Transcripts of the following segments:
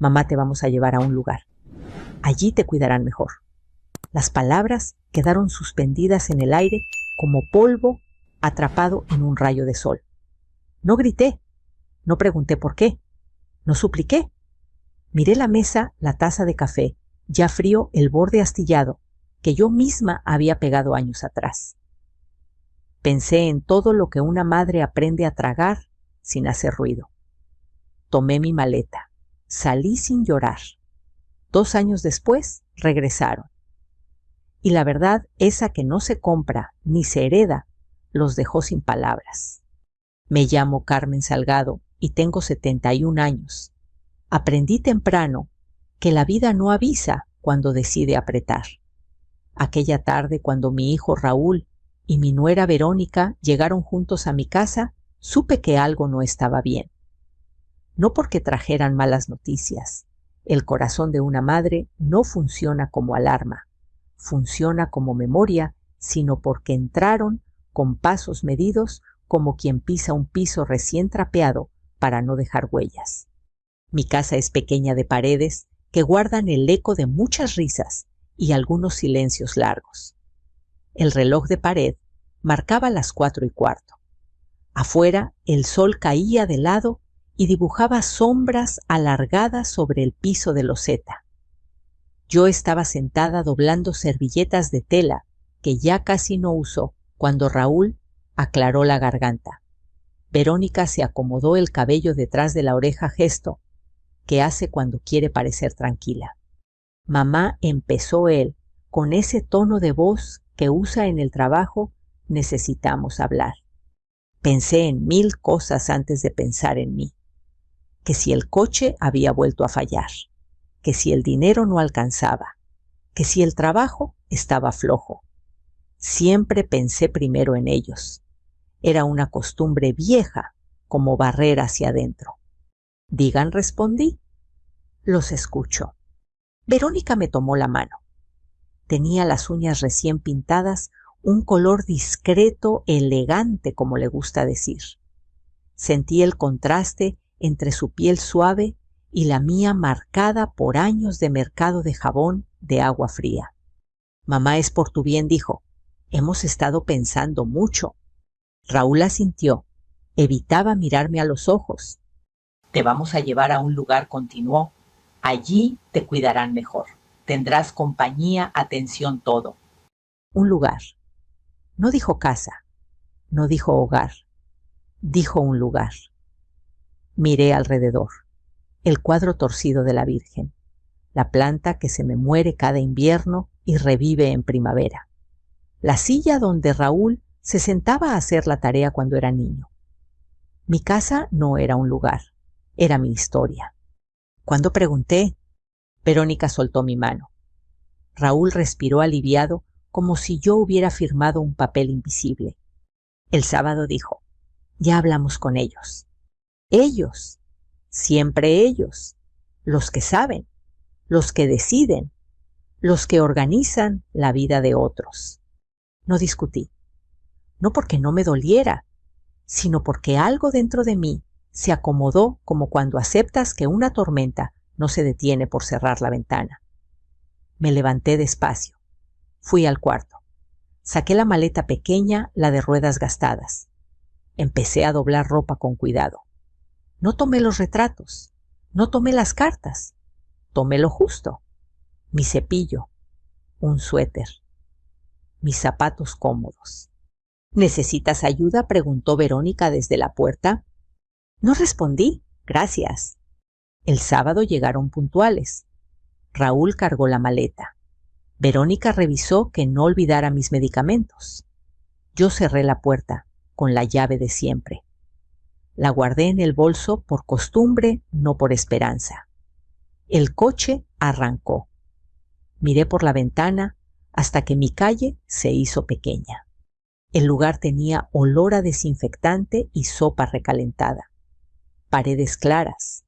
Mamá, te vamos a llevar a un lugar. Allí te cuidarán mejor. Las palabras quedaron suspendidas en el aire como polvo atrapado en un rayo de sol. No grité, no pregunté por qué, no supliqué. Miré la mesa, la taza de café, ya frío, el borde astillado, que yo misma había pegado años atrás. Pensé en todo lo que una madre aprende a tragar sin hacer ruido. Tomé mi maleta, salí sin llorar. 2 años después regresaron. Y la verdad, esa que no se compra ni se hereda, los dejó sin palabras. Me llamo Carmen Salgado y tengo 71 años. Aprendí temprano que la vida no avisa cuando decide apretar. Aquella tarde, cuando mi hijo Raúl y mi nuera Verónica llegaron juntos a mi casa, supe que algo no estaba bien. No porque trajeran malas noticias. El corazón de una madre no funciona como alarma, funciona como memoria, sino porque entraron con pasos medidos como quien pisa un piso recién trapeado para no dejar huellas. Mi casa es pequeña de paredes que guardan el eco de muchas risas y algunos silencios largos. El reloj de pared marcaba las 4:15. Afuera el sol caía de lado y dibujaba sombras alargadas sobre el piso de loseta. Yo estaba sentada doblando servilletas de tela que ya casi no uso cuando Raúl aclaró la garganta. Verónica se acomodó el cabello detrás de la oreja, gesto que hace cuando quiere parecer tranquila. Mamá, empezó él, con ese tono de voz que usa en el trabajo, necesitamos hablar. Pensé en 1000 cosas antes de pensar en mí. Que si el coche había vuelto a fallar, que si el dinero no alcanzaba, que si el trabajo estaba flojo. Siempre pensé primero en ellos. Era una costumbre vieja, como barrer hacia adentro. Digan, respondí. Los escucho. Verónica me tomó la mano. Tenía las uñas recién pintadas, un color discreto, elegante, como le gusta decir. Sentí el contraste entre su piel suave y la mía marcada por años de mercado de jabón de agua fría. Mamá, es por tu bien, dijo. Hemos estado pensando mucho. Raúl asintió. Evitaba mirarme a los ojos. Te vamos a llevar a un lugar, continuó. Allí te cuidarán mejor. Tendrás compañía, atención, todo. Un lugar. No dijo casa, no dijo hogar, dijo un lugar. Miré alrededor. El cuadro torcido de la Virgen, la planta que se me muere cada invierno y revive en primavera, la silla donde Raúl se sentaba a hacer la tarea cuando era niño. Mi casa no era un lugar, era mi historia. Cuando pregunté, Verónica soltó mi mano. Raúl respiró aliviado, como si yo hubiera firmado un papel invisible. El sábado dijo, ya hablamos con ellos. Ellos, siempre ellos, los que saben, los que deciden, los que organizan la vida de otros. No discutí, no porque no me doliera, sino porque algo dentro de mí se acomodó, como cuando aceptas que una tormenta no se detiene por cerrar la ventana. Me levanté despacio. Fui al cuarto. Saqué la maleta pequeña, la de ruedas gastadas. Empecé a doblar ropa con cuidado. No tomé los retratos, no tomé las cartas. Tomé lo justo. Mi cepillo, un suéter, mis zapatos cómodos. ¿Necesitas ayuda?, preguntó Verónica desde la puerta. No respondí, gracias. El sábado llegaron puntuales. Raúl cargó la maleta. Verónica revisó que no olvidara mis medicamentos. Yo cerré la puerta con la llave de siempre. La guardé en el bolso por costumbre, no por esperanza. El coche arrancó. Miré por la ventana hasta que mi calle se hizo pequeña. El lugar tenía olor a desinfectante y sopa recalentada. Paredes claras.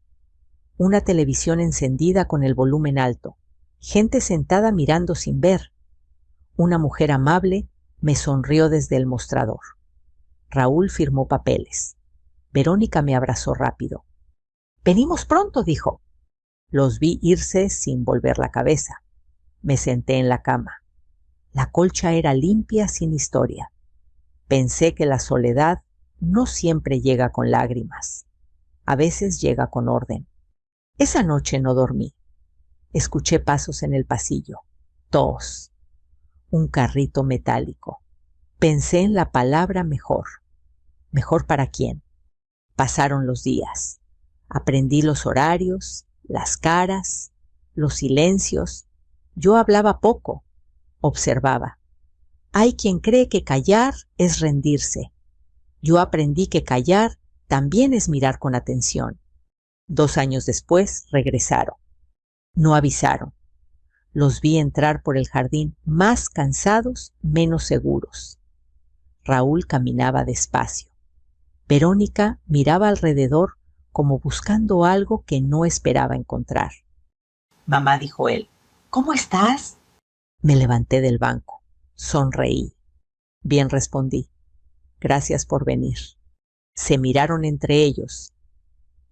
Una televisión encendida con el volumen alto. Gente sentada mirando sin ver. Una mujer amable me sonrió desde el mostrador. Raúl firmó papeles. Verónica me abrazó rápido. «Venimos pronto», dijo. Los vi irse sin volver la cabeza. Me senté en la cama. La colcha era limpia, sin historia. Pensé que la soledad no siempre llega con lágrimas. A veces llega con orden. Esa noche no dormí. Escuché pasos en el pasillo. Tos. Un carrito metálico. Pensé en la palabra mejor. ¿Mejor para quién? Pasaron los días. Aprendí los horarios, las caras, los silencios. Yo hablaba poco. Observaba. Hay quien cree que callar es rendirse. Yo aprendí que callar también es mirar con atención. 2 años después regresaron. No avisaron. Los vi entrar por el jardín más cansados, menos seguros. Raúl caminaba despacio. Verónica miraba alrededor como buscando algo que no esperaba encontrar. «Mamá», dijo él, «¿cómo estás?» Me levanté del banco. Sonreí. «Bien», respondí. «Gracias por venir». Se miraron entre ellos.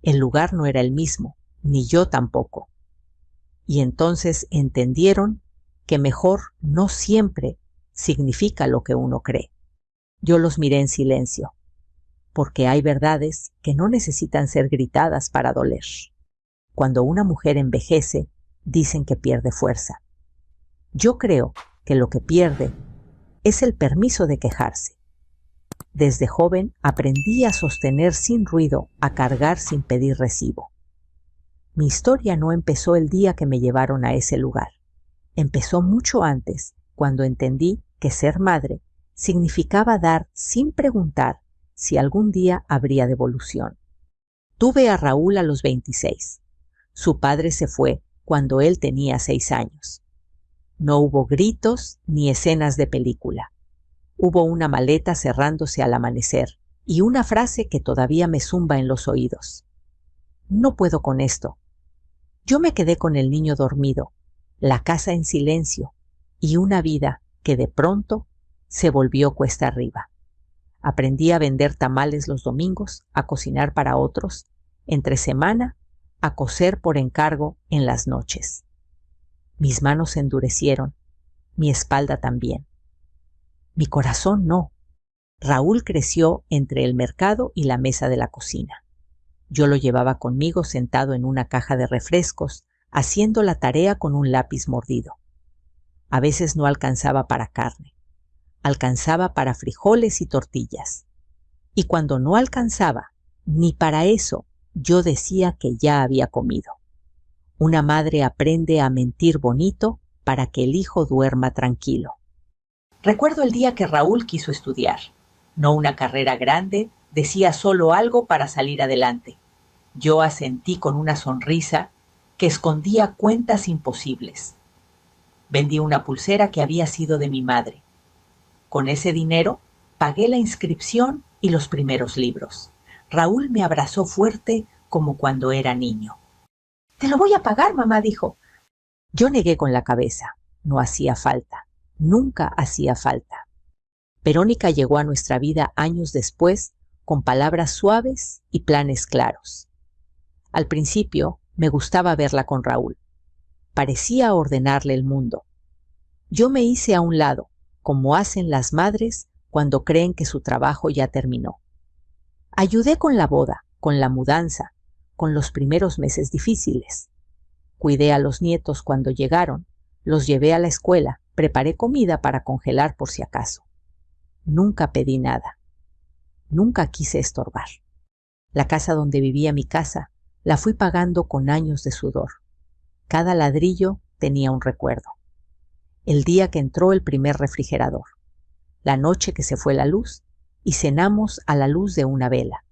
El lugar no era el mismo, ni yo tampoco. Y entonces entendieron que mejor no siempre significa lo que uno cree. Yo los miré en silencio, porque hay verdades que no necesitan ser gritadas para doler. Cuando una mujer envejece, dicen que pierde fuerza. Yo creo que lo que pierde es el permiso de quejarse. Desde joven aprendí a sostener sin ruido, a cargar sin pedir recibo. Mi historia no empezó el día que me llevaron a ese lugar. Empezó mucho antes, cuando entendí que ser madre significaba dar sin preguntar si algún día habría devolución. Tuve a Raúl a los 26. Su padre se fue cuando él tenía 6 años. No hubo gritos ni escenas de película. Hubo una maleta cerrándose al amanecer y una frase que todavía me zumba en los oídos. «No puedo con esto». Yo me quedé con el niño dormido, la casa en silencio y una vida que de pronto se volvió cuesta arriba. Aprendí a vender tamales los domingos, a cocinar para otros, entre semana, a coser por encargo en las noches. Mis manos se endurecieron, mi espalda también. Mi corazón no. Raúl creció entre el mercado y la mesa de la cocina. Yo lo llevaba conmigo sentado en una caja de refrescos, haciendo la tarea con un lápiz mordido. A veces no alcanzaba para carne. Alcanzaba para frijoles y tortillas. Y cuando no alcanzaba, ni para eso, yo decía que ya había comido. Una madre aprende a mentir bonito para que el hijo duerma tranquilo. Recuerdo el día que Raúl quiso estudiar. No una carrera grande, decía solo algo para salir adelante. Yo asentí con una sonrisa que escondía cuentas imposibles. Vendí una pulsera que había sido de mi madre. Con ese dinero pagué la inscripción y los primeros libros. Raúl me abrazó fuerte como cuando era niño. «Te lo voy a pagar», mamá dijo. Yo negué con la cabeza. No hacía falta. Nunca hacía falta. Verónica llegó a nuestra vida años después con palabras suaves y planes claros. Al principio me gustaba verla con Raúl. Parecía ordenarle el mundo. Yo me hice a un lado, como hacen las madres cuando creen que su trabajo ya terminó. Ayudé con la boda, con la mudanza, con los primeros meses difíciles. Cuidé a los nietos cuando llegaron, los llevé a la escuela, preparé comida para congelar por si acaso. Nunca pedí nada. Nunca quise estorbar. La casa donde vivía mi casa la fui pagando con años de sudor. Cada ladrillo tenía un recuerdo. El día que entró el primer refrigerador, la noche que se fue la luz y cenamos a la luz de una vela.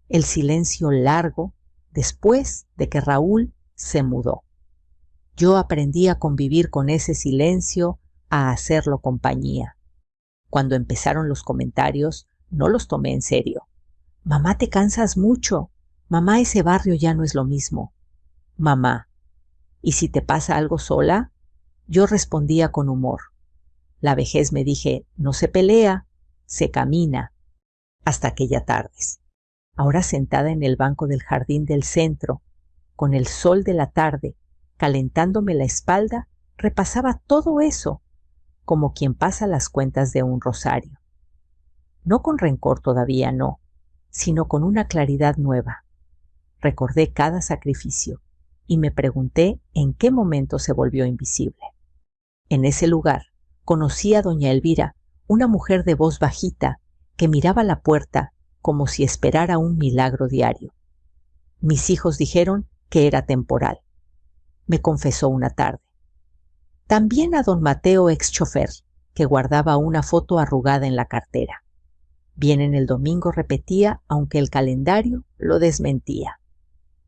El silencio largo después de que Raúl se mudó. Yo aprendí a convivir con ese silencio, a hacerlo compañía. Cuando empezaron los comentarios, no los tomé en serio. «Mamá, te cansas mucho. Mamá, ese barrio ya no es lo mismo». «Mamá, ¿y si te pasa algo sola?». Yo respondía con humor. La vejez, me dije, no se pelea, se camina. Hasta aquella tarde. Ahora sentada en el banco del jardín del centro, con el sol de la tarde, calentándome la espalda, repasaba todo eso, como quien pasa las cuentas de un rosario. No con rencor todavía, no, sino con una claridad nueva. Recordé cada sacrificio y me pregunté en qué momento se volvió invisible. En ese lugar conocí a doña Elvira, una mujer de voz bajita que miraba la puerta como si esperara un milagro diario. Mis hijos dijeron que era temporal. Me confesó una tarde. También a don Mateo, ex chofer, que guardaba una foto arrugada en la cartera. Bien en el domingo repetía, aunque el calendario lo desmentía.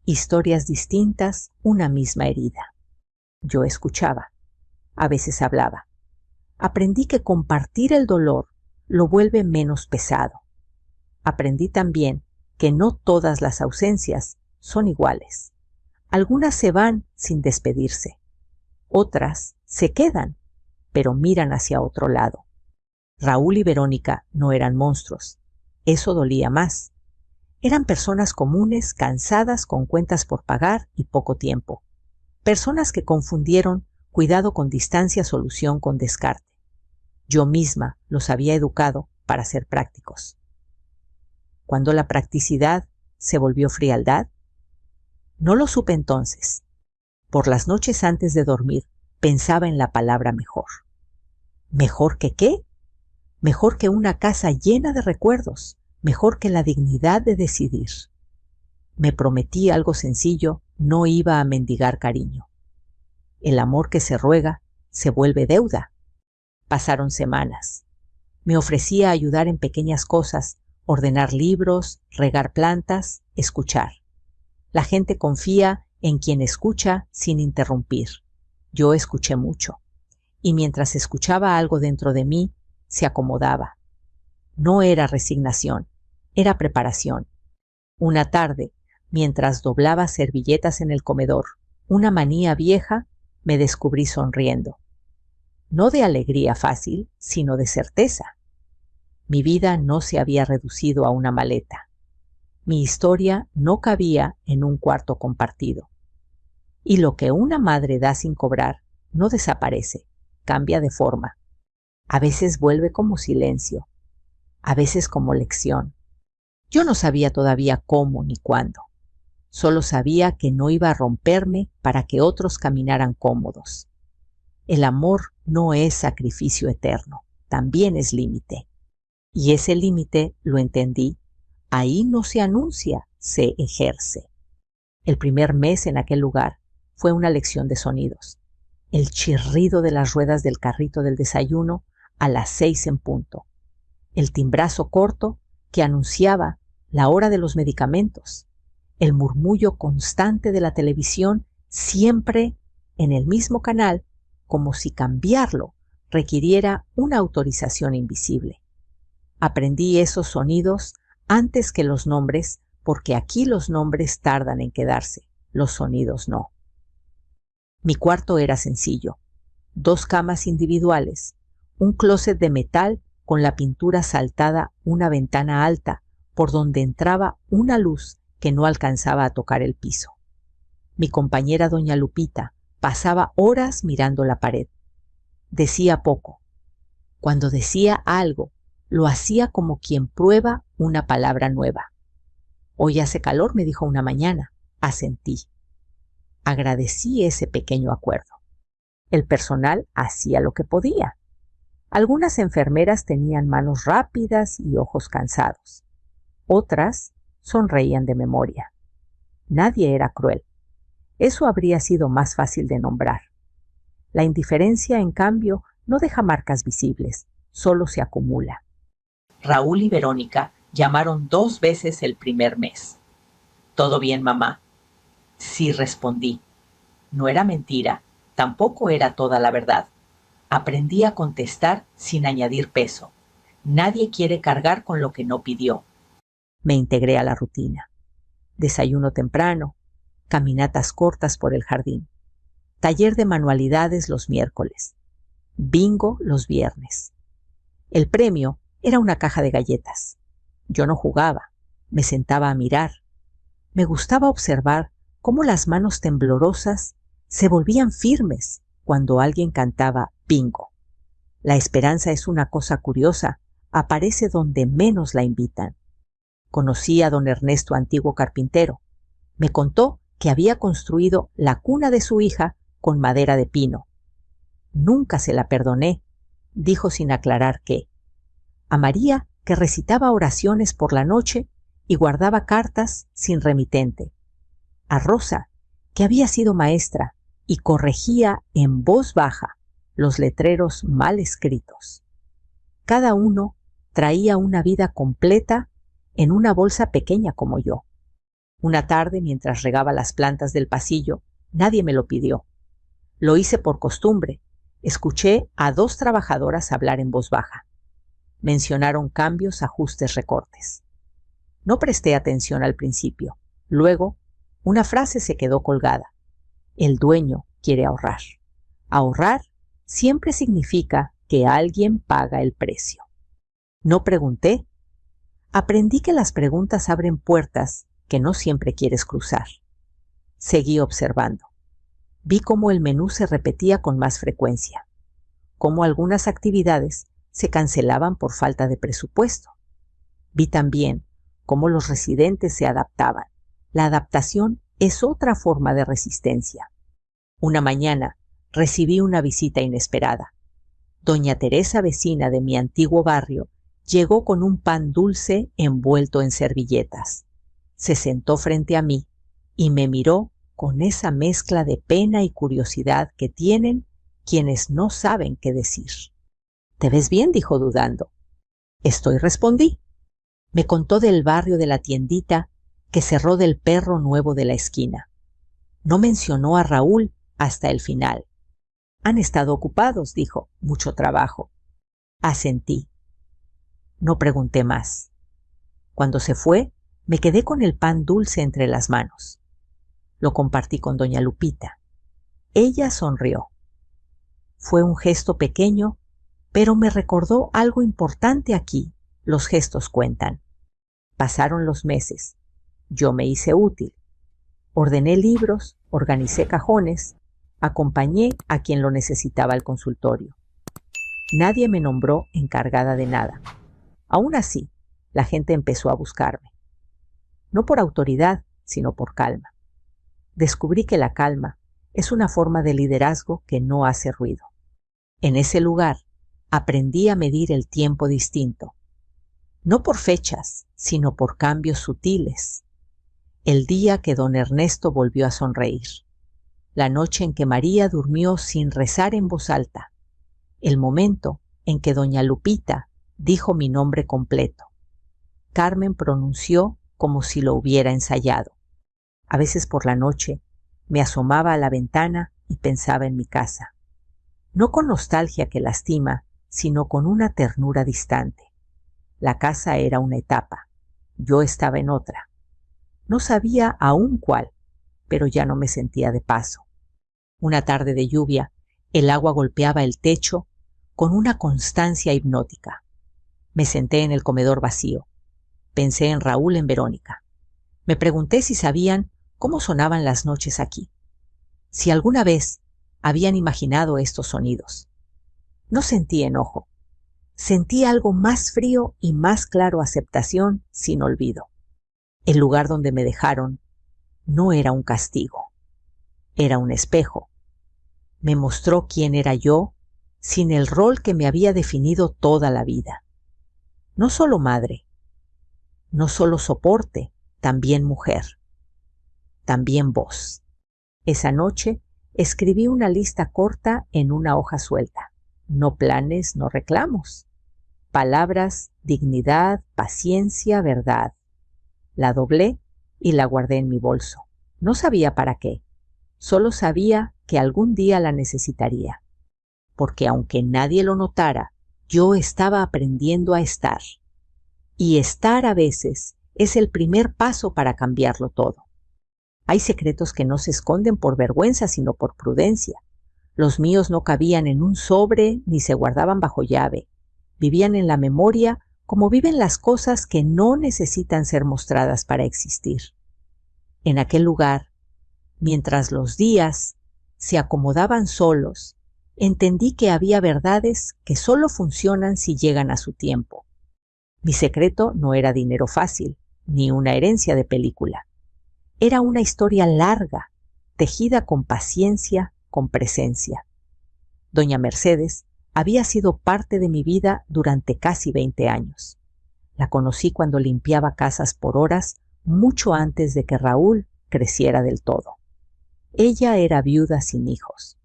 Historias distintas, una misma herida. Yo escuchaba. A veces hablaba. Aprendí que compartir el dolor lo vuelve menos pesado. Aprendí también que no todas las ausencias son iguales. Algunas se van sin despedirse. Otras se quedan, pero miran hacia otro lado. Raúl y Verónica no eran monstruos. Eso dolía más. Eran personas comunes, cansadas, con cuentas por pagar y poco tiempo. Personas que confundieron cuidado con distancia, solución con descarte. Yo misma los había educado para ser prácticos. ¿Cuándo la practicidad se volvió frialdad? No lo supe entonces. Por las noches antes de dormir pensaba en la palabra mejor. ¿Mejor que qué? Mejor que una casa llena de recuerdos, mejor que la dignidad de decidir. Me prometí algo sencillo, no iba a mendigar cariño. El amor que se ruega se vuelve deuda. Pasaron semanas. Me ofrecía ayudar en pequeñas cosas, ordenar libros, regar plantas, escuchar. La gente confía en quien escucha sin interrumpir. Yo escuché mucho. Y mientras escuchaba algo dentro de mí, se acomodaba. No era resignación, era preparación. Una tarde, mientras doblaba servilletas en el comedor, una manía vieja, me descubrí sonriendo. No de alegría fácil, sino de certeza. Mi vida no se había reducido a una maleta. Mi historia no cabía en un cuarto compartido. Y lo que una madre da sin cobrar no desaparece, cambia de forma. A veces vuelve como silencio, a veces como lección. Yo no sabía todavía cómo ni cuándo. Solo sabía que no iba a romperme para que otros caminaran cómodos. El amor no es sacrificio eterno, también es límite. Y ese límite, lo entendí, ahí no se anuncia, se ejerce. El primer mes en aquel lugar fue una lección de sonidos. El chirrido de las ruedas del carrito del desayuno a las 6 en punto. El timbrazo corto que anunciaba la hora de los medicamentos. El murmullo constante de la televisión, siempre en el mismo canal, como si cambiarlo requiriera una autorización invisible. Aprendí esos sonidos antes que los nombres, porque aquí los nombres tardan en quedarse, los sonidos no. Mi cuarto era sencillo. 2 camas individuales, un closet de metal con la pintura saltada, una ventana alta por donde entraba una luz que no alcanzaba a tocar el piso. Mi compañera doña Lupita pasaba horas mirando la pared. Decía poco. Cuando decía algo, lo hacía como quien prueba una palabra nueva. Hoy hace calor, me dijo una mañana. Asentí. Agradecí ese pequeño acuerdo. El personal hacía lo que podía. Algunas enfermeras tenían manos rápidas y ojos cansados. Otras sonreían de memoria. Nadie era cruel. Eso habría sido más fácil de nombrar. La indiferencia, en cambio, no deja marcas visibles, solo se acumula. Raúl y Verónica llamaron 2 veces el primer mes. ¿Todo bien, mamá? Sí, respondí. No era mentira, tampoco era toda la verdad. Aprendí a contestar sin añadir peso. Nadie quiere cargar con lo que no pidió. Me integré a la rutina. Desayuno temprano, caminatas cortas por el jardín, taller de manualidades los miércoles, bingo los viernes. El premio era una caja de galletas. Yo no jugaba, me sentaba a mirar. Me gustaba observar cómo las manos temblorosas se volvían firmes cuando alguien cantaba bingo. La esperanza es una cosa curiosa, aparece donde menos la invitan. Conocí a don Ernesto, antiguo carpintero. Me contó que había construido la cuna de su hija con madera de pino. Nunca se la perdoné, dijo sin aclarar qué. A María, que recitaba oraciones por la noche y guardaba cartas sin remitente. A Rosa, que había sido maestra y corregía en voz baja los letreros mal escritos. Cada uno traía una vida completa en una bolsa pequeña como yo. Una tarde, mientras regaba las plantas del pasillo, nadie me lo pidió. Lo hice por costumbre. Escuché a 2 trabajadoras hablar en voz baja. Mencionaron cambios, ajustes, recortes. No presté atención al principio. Luego, una frase se quedó colgada. El dueño quiere ahorrar. Ahorrar siempre significa que alguien paga el precio. No pregunté. Aprendí que las preguntas abren puertas que no siempre quieres cruzar. Seguí observando. Vi cómo el menú se repetía con más frecuencia, cómo algunas actividades se cancelaban por falta de presupuesto. Vi también cómo los residentes se adaptaban. La adaptación es otra forma de resistencia. Una mañana recibí una visita inesperada. Doña Teresa, vecina de mi antiguo barrio, llegó con un pan dulce envuelto en servilletas. Se sentó frente a mí y me miró con esa mezcla de pena y curiosidad que tienen quienes no saben qué decir. «¿Te ves bien?», dijo dudando. «Estoy», respondí. Me contó del barrio de la tiendita que cerró, del perro nuevo de la esquina. No mencionó a Raúl hasta el final. «Han estado ocupados», dijo, «mucho trabajo». Asentí. No pregunté más. Cuando se fue, me quedé con el pan dulce entre las manos. Lo compartí con doña Lupita. Ella sonrió. Fue un gesto pequeño, pero me recordó algo importante aquí. Los gestos cuentan. Pasaron los meses. Yo me hice útil. Ordené libros, organicé cajones, acompañé a quien lo necesitaba al consultorio. Nadie me nombró encargada de nada. Aún así, la gente empezó a buscarme. No por autoridad, sino por calma. Descubrí que la calma es una forma de liderazgo que no hace ruido. En ese lugar aprendí a medir el tiempo distinto. No por fechas, sino por cambios sutiles. El día que don Ernesto volvió a sonreír. La noche en que María durmió sin rezar en voz alta. El momento en que doña Lupita dijo mi nombre completo. Carmen pronunció como si lo hubiera ensayado. A veces por la noche me asomaba a la ventana y pensaba en mi casa. No con nostalgia que lastima, sino con una ternura distante. La casa era una etapa. Yo estaba en otra. No sabía aún cuál, pero ya no me sentía de paso. Una tarde de lluvia, el agua golpeaba el techo con una constancia hipnótica. Me senté en el comedor vacío. Pensé en Raúl, en Verónica. Me pregunté si sabían cómo sonaban las noches aquí. Si alguna vez habían imaginado estos sonidos. No sentí enojo. Sentí algo más frío y más claro, aceptación sin olvido. El lugar donde me dejaron no era un castigo. Era un espejo. Me mostró quién era yo sin el rol que me había definido toda la vida. No solo madre, no solo soporte, también mujer, también voz. Esa noche escribí una lista corta en una hoja suelta. No planes, no reclamos. Palabras, dignidad, paciencia, verdad. La doblé y la guardé en mi bolso. No sabía para qué. Solo sabía que algún día la necesitaría. Porque aunque nadie lo notara, yo estaba aprendiendo a estar. Y estar a veces es el primer paso para cambiarlo todo. Hay secretos que no se esconden por vergüenza, sino por prudencia. Los míos no cabían en un sobre ni se guardaban bajo llave. Vivían en la memoria como viven las cosas que no necesitan ser mostradas para existir. En aquel lugar Mientras los días se acomodaban solos, entendí que había verdades que solo funcionan si llegan a su tiempo. Mi secreto no era dinero fácil, ni una herencia de película. Era una historia larga, tejida con paciencia, con presencia. Doña Mercedes había sido parte de mi vida durante casi 20 años. La conocí cuando limpiaba casas por horas, mucho antes de que Raúl creciera del todo. Ella era viuda sin hijos,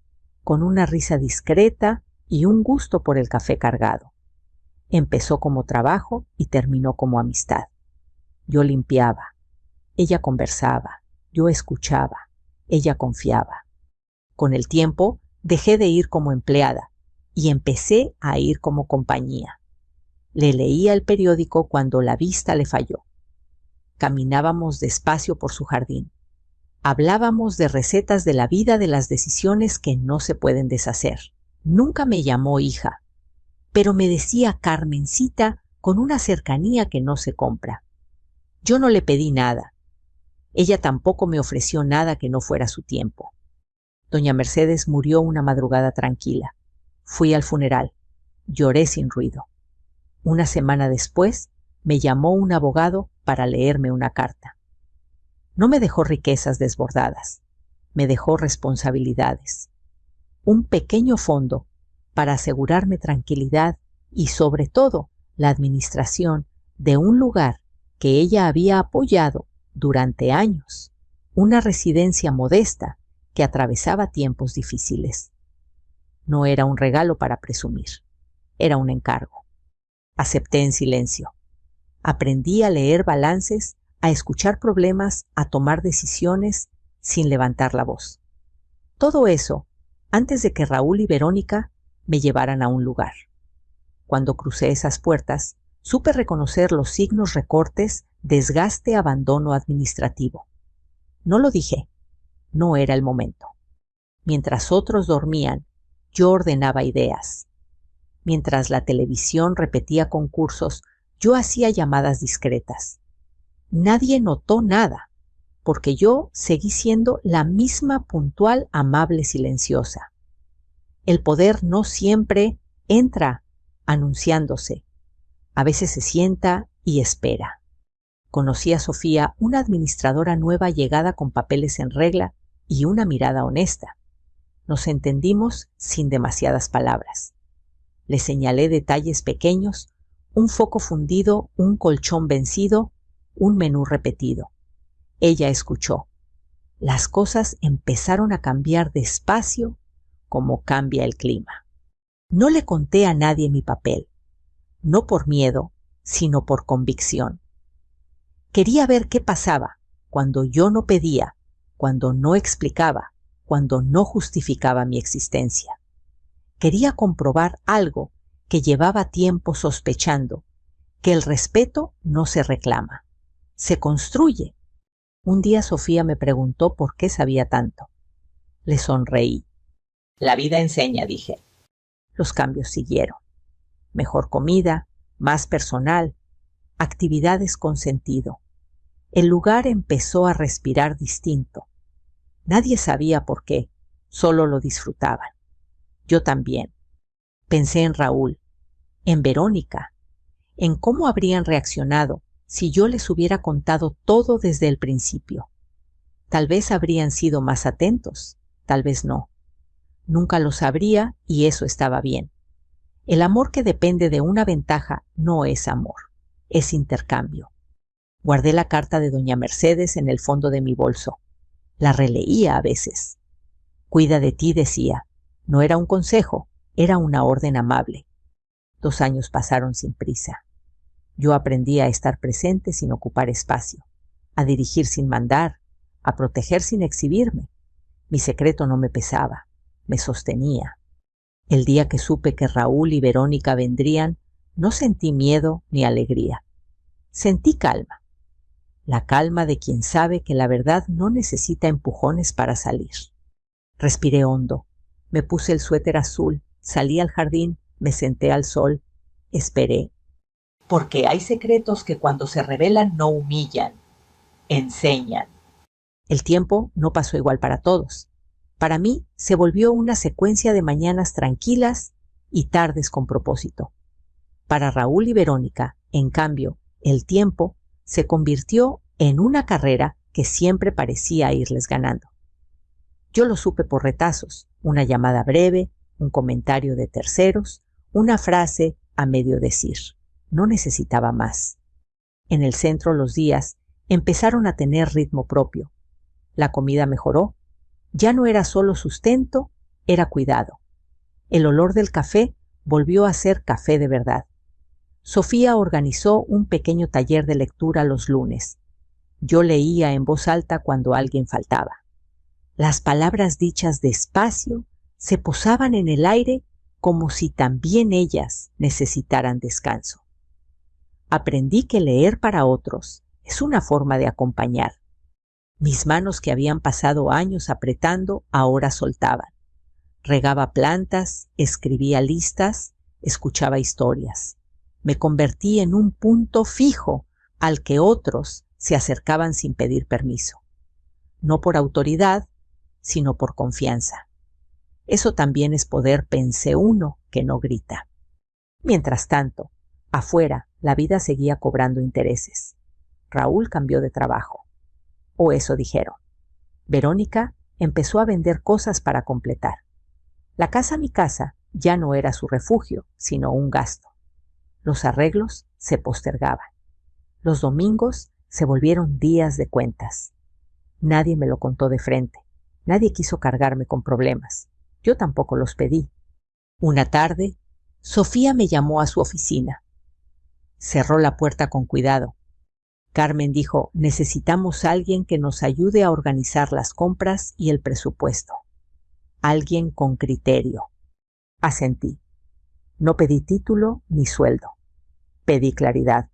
con una risa discreta y un gusto por el café cargado. Empezó como trabajo y terminó como amistad. Yo limpiaba, ella conversaba, yo escuchaba, ella confiaba. Con el tiempo dejé de ir como empleada y empecé a ir como compañía. Le leía el periódico cuando la vista le falló. Caminábamos despacio por su jardín. Hablábamos de recetas de la vida, de las decisiones que no se pueden deshacer. Nunca me llamó hija, pero me decía Carmencita con una cercanía que no se compra. Yo no le pedí nada. Ella tampoco me ofreció nada que no fuera su tiempo. Doña Mercedes murió una madrugada tranquila. Fui al funeral. Lloré sin ruido. Una semana después, me llamó un abogado para leerme una carta. No me dejó riquezas desbordadas, me dejó responsabilidades. Un pequeño fondo para asegurarme tranquilidad y, sobre todo, la administración de un lugar que ella había apoyado durante años, una residencia modesta que atravesaba tiempos difíciles. No era un regalo para presumir, era un encargo. Acepté en silencio. Aprendí a leer balances, a escuchar problemas, a tomar decisiones sin levantar la voz. Todo eso antes de que Raúl y Verónica me llevaran a un lugar. Cuando crucé esas puertas, supe reconocer los signos recortes, desgaste, abandono administrativo. No lo dije, no era el momento. Mientras otros dormían, yo ordenaba ideas. Mientras la televisión repetía concursos, yo hacía llamadas discretas. Nadie notó nada, porque yo seguí siendo la misma puntual, amable, silenciosa. El poder no siempre entra anunciándose. A veces se sienta y espera. Conocí a Sofía, una administradora nueva llegada con papeles en regla y una mirada honesta. Nos entendimos sin demasiadas palabras. Le señalé detalles pequeños, un foco fundido, un colchón vencido, un menú repetido. Ella escuchó. Las cosas empezaron a cambiar despacio, como cambia el clima. No le conté a nadie mi papel, no por miedo, sino por convicción. Quería ver qué pasaba cuando yo no pedía, cuando no explicaba, cuando no justificaba mi existencia. Quería comprobar algo que llevaba tiempo sospechando, que el respeto no se reclama, se construye. Un día Sofía me preguntó por qué sabía tanto. Le sonreí. La vida enseña, dije. Los cambios siguieron. Mejor comida, más personal, actividades con sentido. El lugar empezó a respirar distinto. Nadie sabía por qué, solo lo disfrutaban. Yo también. Pensé en Raúl, en Verónica, en cómo habrían reaccionado si yo les hubiera contado todo desde el principio. Tal vez habrían sido más atentos, tal vez no. Nunca lo sabría y eso estaba bien. El amor que depende de una ventaja no es amor, es intercambio. Guardé la carta de doña Mercedes en el fondo de mi bolso. La releía a veces. Cuida de ti, decía. No era un consejo, era una orden amable. 2 años pasaron sin prisa. Yo aprendí a estar presente sin ocupar espacio, a dirigir sin mandar, a proteger sin exhibirme. Mi secreto no me pesaba, me sostenía. El día que supe que Raúl y Verónica vendrían, no sentí miedo ni alegría. Sentí calma. La calma de quien sabe que la verdad no necesita empujones para salir. Respiré hondo. Me puse el suéter azul, salí al jardín, me senté al sol, esperé. Porque hay secretos que cuando se revelan no humillan, enseñan. El tiempo no pasó igual para todos. Para mí se volvió una secuencia de mañanas tranquilas y tardes con propósito. Para Raúl y Verónica, en cambio, el tiempo se convirtió en una carrera que siempre parecía irles ganando. Yo lo supe por retazos, una llamada breve, un comentario de terceros, una frase a medio decir. No necesitaba más. En el centro los días empezaron a tener ritmo propio. La comida mejoró. Ya no era solo sustento, era cuidado. El olor del café volvió a ser café de verdad. Sofía organizó un pequeño taller de lectura los lunes. Yo leía en voz alta cuando alguien faltaba. Las palabras dichas despacio se posaban en el aire como si también ellas necesitaran descanso. Aprendí que leer para otros es una forma de acompañar. Mis manos que habían pasado años apretando ahora soltaban. Regaba plantas, escribía listas, escuchaba historias. Me convertí en un punto fijo al que otros se acercaban sin pedir permiso. No por autoridad, sino por confianza. Eso también es poder, pensé uno que no grita. Mientras tanto, afuera la vida seguía cobrando intereses. Raúl cambió de trabajo. O eso dijeron. Verónica empezó a vender cosas para completar. La casa mi casa ya no era su refugio, sino un gasto. Los arreglos se postergaban. Los domingos se volvieron días de cuentas. Nadie me lo contó de frente. Nadie quiso cargarme con problemas. Yo tampoco los pedí. Una tarde, Sofía me llamó a su oficina. Cerró la puerta con cuidado. Carmen dijo, necesitamos a alguien que nos ayude a organizar las compras y el presupuesto. Alguien con criterio. Asentí. No pedí título ni sueldo. Pedí claridad.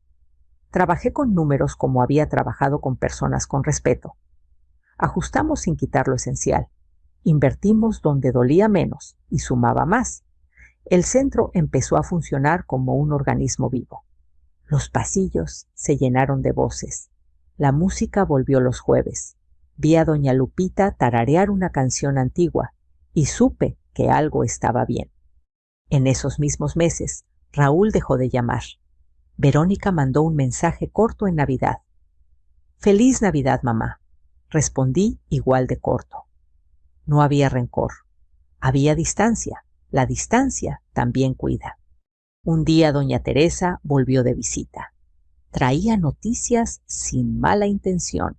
Trabajé con números como había trabajado con personas con respeto. Ajustamos sin quitar lo esencial. Invertimos donde dolía menos y sumaba más. El centro empezó a funcionar como un organismo vivo. Los pasillos se llenaron de voces. La música volvió los jueves. Vi a doña Lupita tararear una canción antigua y supe que algo estaba bien. En esos mismos meses, Raúl dejó de llamar. Verónica mandó un mensaje corto en Navidad. «Feliz Navidad, mamá», respondí igual de corto. No había rencor. Había distancia. La distancia también cuida. Un día doña Teresa volvió de visita. Traía noticias sin mala intención.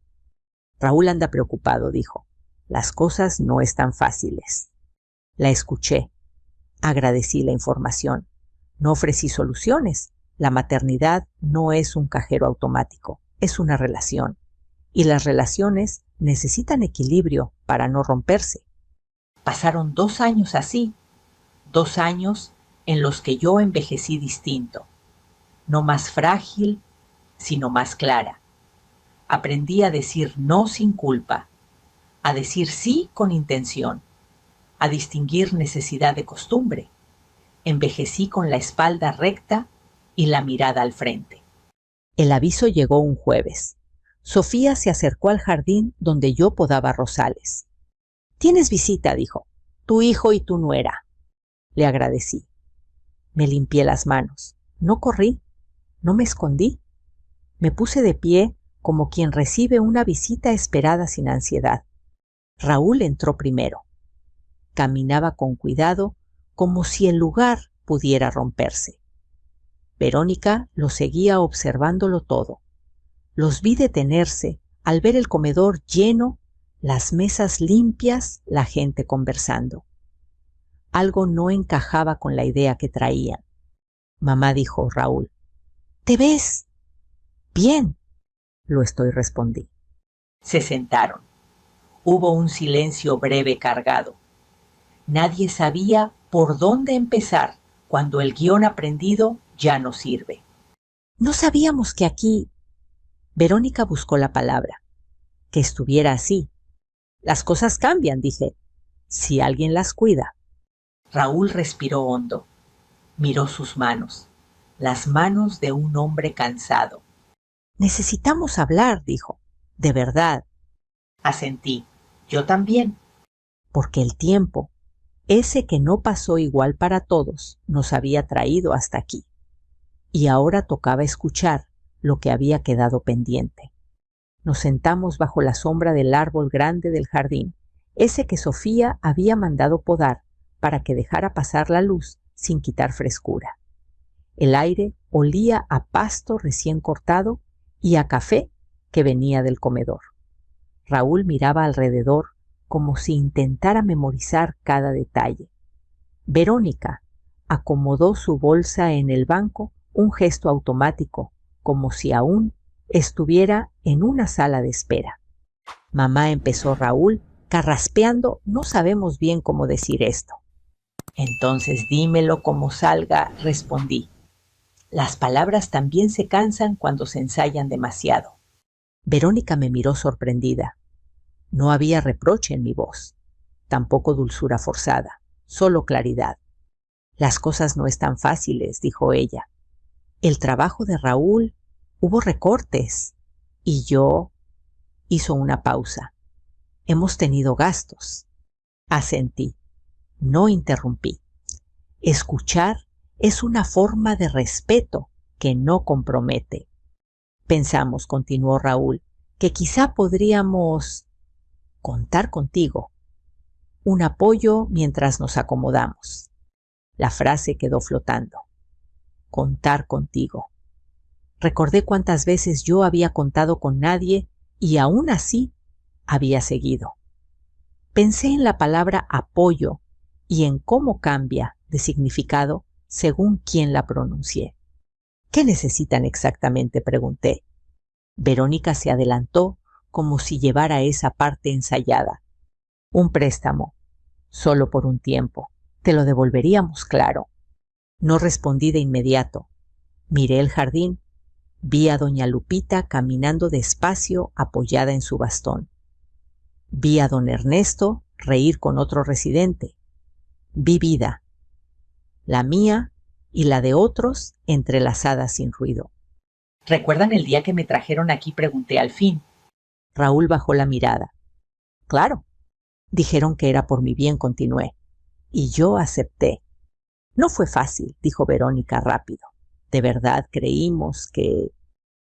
«Raúl anda preocupado», dijo. «Las cosas no están fáciles». La escuché. Agradecí la información. No ofrecí soluciones. La maternidad no es un cajero automático, es una relación. Y las relaciones necesitan equilibrio para no romperse. Pasaron 2 años así. 2 años en los que yo envejecí distinto. No más frágil, sino más clara. Aprendí a decir no sin culpa, a decir sí con intención, a distinguir necesidad de costumbre. Envejecí con la espalda recta y la mirada al frente. El aviso llegó un jueves. Sofía se acercó al jardín donde yo podaba rosales. «Tienes visita», dijo. «Tu hijo y tu nuera». Le agradecí. Me limpié las manos. No corrí, no me escondí. Me puse de pie como quien recibe una visita esperada sin ansiedad. Raúl entró primero. Caminaba con cuidado, como si el lugar pudiera romperse. Verónica lo seguía observándolo todo. Los vi detenerse al ver el comedor lleno, las mesas limpias, la gente conversando. Algo no encajaba con la idea que traían. Mamá dijo, «Raúl, ¿te ves?» «Bien», lo estoy, respondí. Se sentaron. Hubo un silencio breve cargado. Nadie sabía por dónde empezar cuando el guión aprendido ya no sirve. «No sabíamos que aquí...» Verónica buscó la palabra. «Que estuviera así. Las cosas cambian», dije, «si alguien las cuida». Raúl respiró hondo. Miró sus manos. Las manos de un hombre cansado. «Necesitamos hablar», dijo. «De verdad». Asentí. Yo también. Porque el tiempo, ese que no pasó igual para todos, nos había traído hasta aquí. Y ahora tocaba escuchar lo que había quedado pendiente. Nos sentamos bajo la sombra del árbol grande del jardín, ese que Sofía había mandado podar para que dejara pasar la luz sin quitar frescura. El aire olía a pasto recién cortado y a café que venía del comedor. Raúl miraba alrededor como si intentara memorizar cada detalle. Verónica acomodó su bolsa en el banco, un gesto automático, como si aún estuviera en una sala de espera. Mamá, empezó Raúl, carraspeando, no sabemos bien cómo decir esto. Entonces dímelo como salga, respondí. Las palabras también se cansan cuando se ensayan demasiado. Verónica me miró sorprendida. No había reproche en mi voz, tampoco dulzura forzada, solo claridad. Las cosas no están fáciles, dijo ella. El trabajo de Raúl, hubo recortes, y yo... Hizo una pausa. Hemos tenido gastos. Asentí. No interrumpí. Escuchar es una forma de respeto que no compromete. Pensamos, continuó Raúl, que quizá podríamos contar contigo. Un apoyo mientras nos acomodamos. La frase quedó flotando. Contar contigo. Recordé cuántas veces yo había contado con nadie y aún así había seguido. Pensé en la palabra apoyo y en cómo cambia de significado según quién la pronuncie. ¿Qué necesitan exactamente?, pregunté. Verónica se adelantó como si llevara esa parte ensayada. Un préstamo, solo por un tiempo. Te lo devolveríamos, claro. No respondí de inmediato. Miré el jardín. Vi a doña Lupita caminando despacio apoyada en su bastón. Vi a don Ernesto reír con otro residente. Vi vida, la mía y la de otros entrelazadas sin ruido. ¿Recuerdan el día que me trajeron aquí?, pregunté al fin. Raúl bajó la mirada. Claro. Dijeron que era por mi bien, continué. Y yo acepté. No fue fácil, dijo Verónica rápido. De verdad creímos que...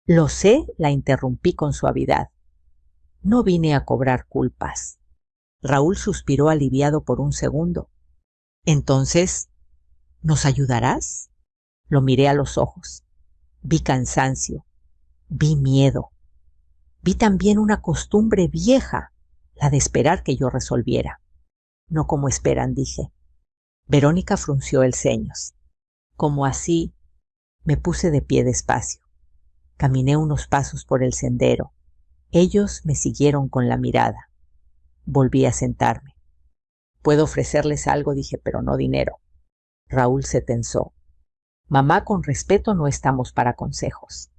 Lo sé, la interrumpí con suavidad. No vine a cobrar culpas. Raúl suspiró aliviado por un segundo. Entonces, ¿nos ayudarás? Lo miré a los ojos. Vi cansancio. Vi miedo. Vi también una costumbre vieja, la de esperar que yo resolviera. No como esperan, dije. Verónica frunció el ceños. Como así, me puse de pie despacio. Caminé unos pasos por el sendero. Ellos me siguieron con la mirada. Volví a sentarme. Puedo ofrecerles algo, dije, pero no dinero. Raúl se tensó. Mamá, con respeto, no estamos para consejos.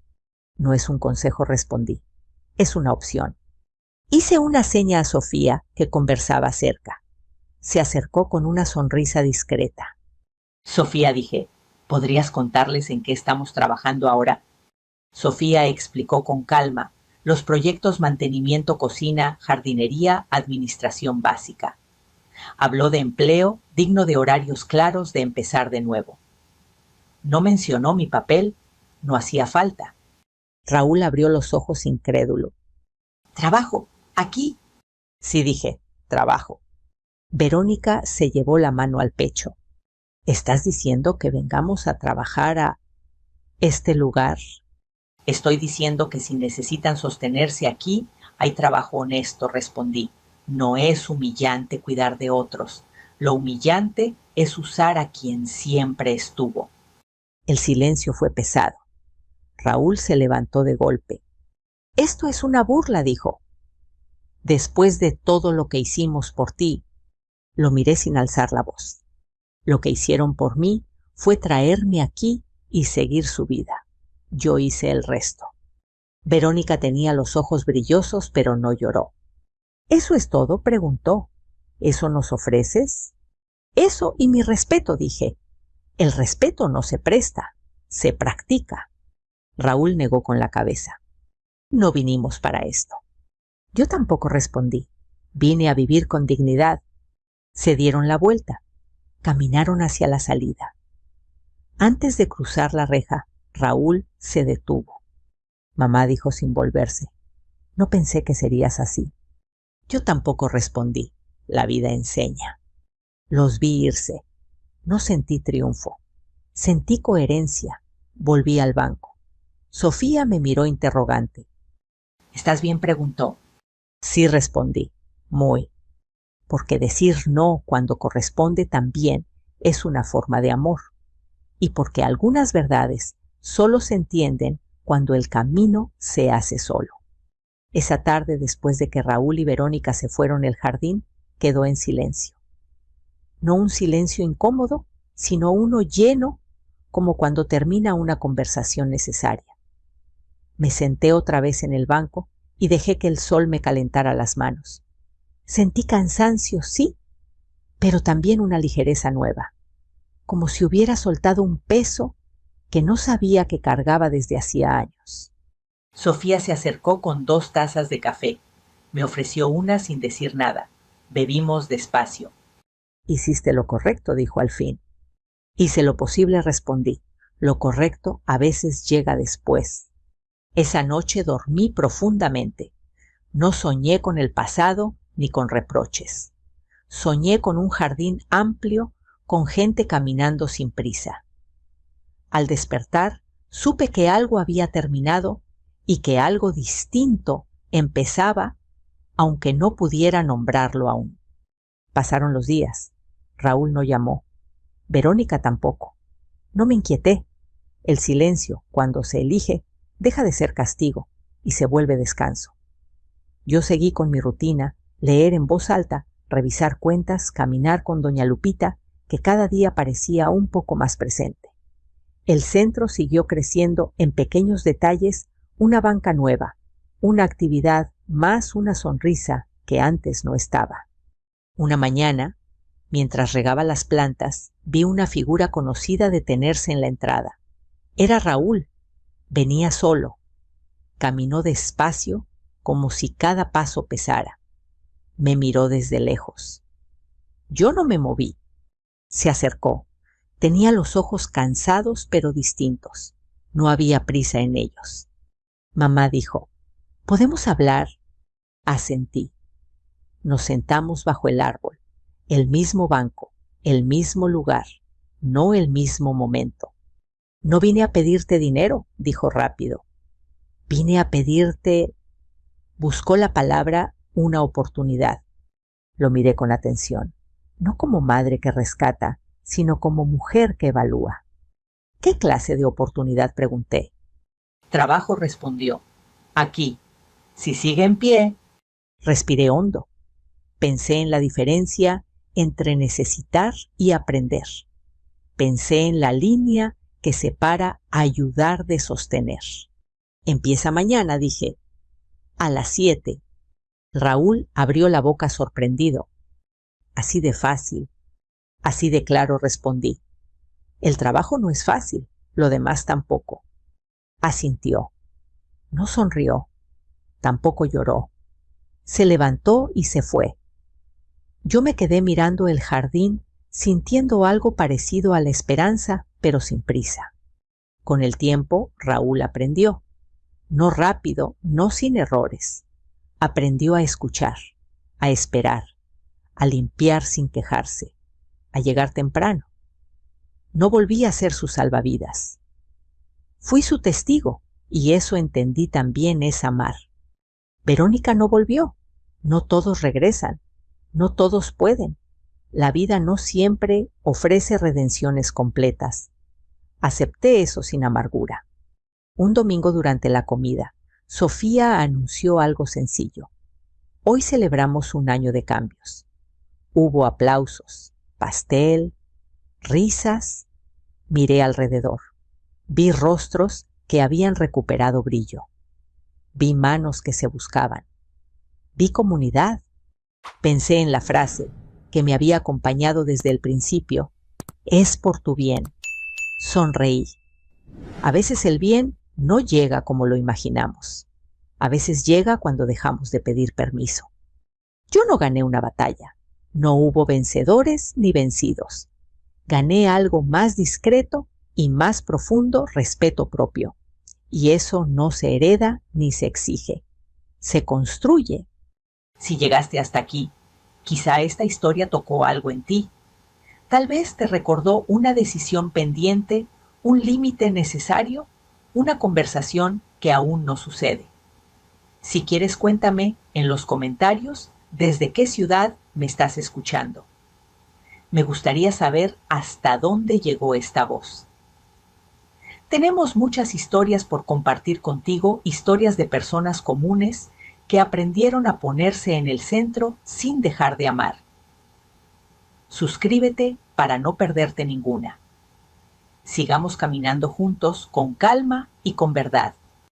No es un consejo, respondí. Es una opción. Hice una seña a Sofía, que conversaba cerca. Se acercó con una sonrisa discreta. Sofía, dije, ¿podrías contarles en qué estamos trabajando ahora? Sofía explicó con calma los proyectos mantenimiento, cocina, jardinería, administración básica. Habló de empleo digno de horarios claros, de empezar de nuevo. No mencionó mi papel, no hacía falta. Raúl abrió los ojos incrédulo. ¿Trabajo? ¿Aquí? Sí, dije, trabajo. Verónica se llevó la mano al pecho. ¿Estás diciendo que vengamos a trabajar a este lugar? Estoy diciendo que si necesitan sostenerse aquí, hay trabajo honesto, respondí. No es humillante cuidar de otros. Lo humillante es usar a quien siempre estuvo. El silencio fue pesado. Raúl se levantó de golpe. Esto es una burla, dijo. Después de todo lo que hicimos por ti, lo miré sin alzar la voz. Lo que hicieron por mí fue traerme aquí y seguir su vida. Yo hice el resto. Verónica tenía los ojos brillosos, pero no lloró. ¿Eso es todo?, preguntó. ¿Eso nos ofreces? Eso y mi respeto, dije. El respeto no se presta, se practica. Raúl negó con la cabeza. No vinimos para esto. Yo tampoco respondí. Vine a vivir con dignidad. Se dieron la vuelta. Caminaron hacia la salida. Antes de cruzar la reja, Raúl se detuvo. Mamá dijo sin volverse: no pensé que serías así. Yo tampoco respondí. La vida enseña. Los vi irse. No sentí triunfo. Sentí coherencia. Volví al banco. Sofía me miró interrogante. ¿Estás bien?, preguntó. Sí, respondí. Muy. Porque decir no cuando corresponde también es una forma de amor. Y porque algunas verdades solo se entienden cuando el camino se hace solo. Esa tarde, después de que Raúl y Verónica se fueron, el jardín quedó en silencio. No un silencio incómodo, sino uno lleno, como cuando termina una conversación necesaria. Me senté otra vez en el banco y dejé que el sol me calentara las manos. Sentí cansancio, sí, pero también una ligereza nueva, como si hubiera soltado un peso que no sabía que cargaba desde hacía años. Sofía se acercó con 2 tazas de café. Me ofreció una sin decir nada. Bebimos despacio. Hiciste lo correcto, dijo al fin. Hice lo posible, respondí. Lo correcto a veces llega después. Esa noche dormí profundamente. No soñé con el pasado ni con reproches. Soñé con un jardín amplio, con gente caminando sin prisa. Al despertar, supe que algo había terminado y que algo distinto empezaba, aunque no pudiera nombrarlo aún. Pasaron los días. Raúl no llamó. Verónica tampoco. No me inquieté. El silencio, cuando se elige, deja de ser castigo y se vuelve descanso. Yo seguí con mi rutina, leer en voz alta, revisar cuentas, caminar con doña Lupita, que cada día parecía un poco más presente. El centro siguió creciendo en pequeños detalles, una banca nueva, una actividad más una sonrisa que antes no estaba. Una mañana, mientras regaba las plantas, vi una figura conocida detenerse en la entrada. Era Raúl. Venía solo. Caminó despacio, como si cada paso pesara. Me miró desde lejos. Yo no me moví. Se acercó. Tenía los ojos cansados pero distintos. No había prisa en ellos. Mamá dijo: ¿podemos hablar? Asentí. Nos sentamos bajo el árbol. El mismo banco, el mismo lugar, no el mismo momento. No vine a pedirte dinero, dijo rápido. Vine a pedirte... Buscó la palabra, una oportunidad. Lo miré con atención, no como madre que rescata, sino como mujer que evalúa. ¿Qué clase de oportunidad?, pregunté. Trabajo, respondió. Aquí. Si sigue en pie. Respiré hondo. Pensé en la diferencia entre necesitar y aprender. Pensé en la línea que separa ayudar de sostener. Empieza mañana, dije. A las 7. Raúl abrió la boca sorprendido. Así de fácil, así de claro, respondí. El trabajo no es fácil, lo demás tampoco. Asintió. No sonrió, tampoco lloró. Se levantó y se fue. Yo me quedé mirando el jardín, sintiendo algo parecido a la esperanza, pero sin prisa. Con el tiempo, Raúl aprendió. No rápido, no sin errores. Aprendió a escuchar, a esperar, a limpiar sin quejarse, a llegar temprano. No volví a ser su salvavidas. Fui su testigo, y eso entendí también es amar. Verónica no volvió. No todos regresan. No todos pueden. La vida no siempre ofrece redenciones completas. Acepté eso sin amargura. Un domingo durante la comida, Sofía anunció algo sencillo. Hoy celebramos 1 año de cambios. Hubo aplausos, pastel, risas. Miré alrededor. Vi rostros que habían recuperado brillo. Vi manos que se buscaban. Vi comunidad. Pensé en la frase que me había acompañado desde el principio. Es por tu bien. Sonreí. A veces el bien no llega como lo imaginamos. A veces llega cuando dejamos de pedir permiso. Yo no gané una batalla. No hubo vencedores ni vencidos. Gané algo más discreto y más profundo respeto propio. Y eso no se hereda ni se exige. Se construye. Si llegaste hasta aquí, quizá esta historia tocó algo en ti. Tal vez te recordó una decisión pendiente, un límite necesario, una conversación que aún no sucede. Si quieres, cuéntame en los comentarios desde qué ciudad me estás escuchando. Me gustaría saber hasta dónde llegó esta voz. Tenemos muchas historias por compartir contigo, historias de personas comunes que aprendieron a ponerse en el centro sin dejar de amar. Suscríbete para no perderte ninguna. Sigamos caminando juntos con calma y con verdad.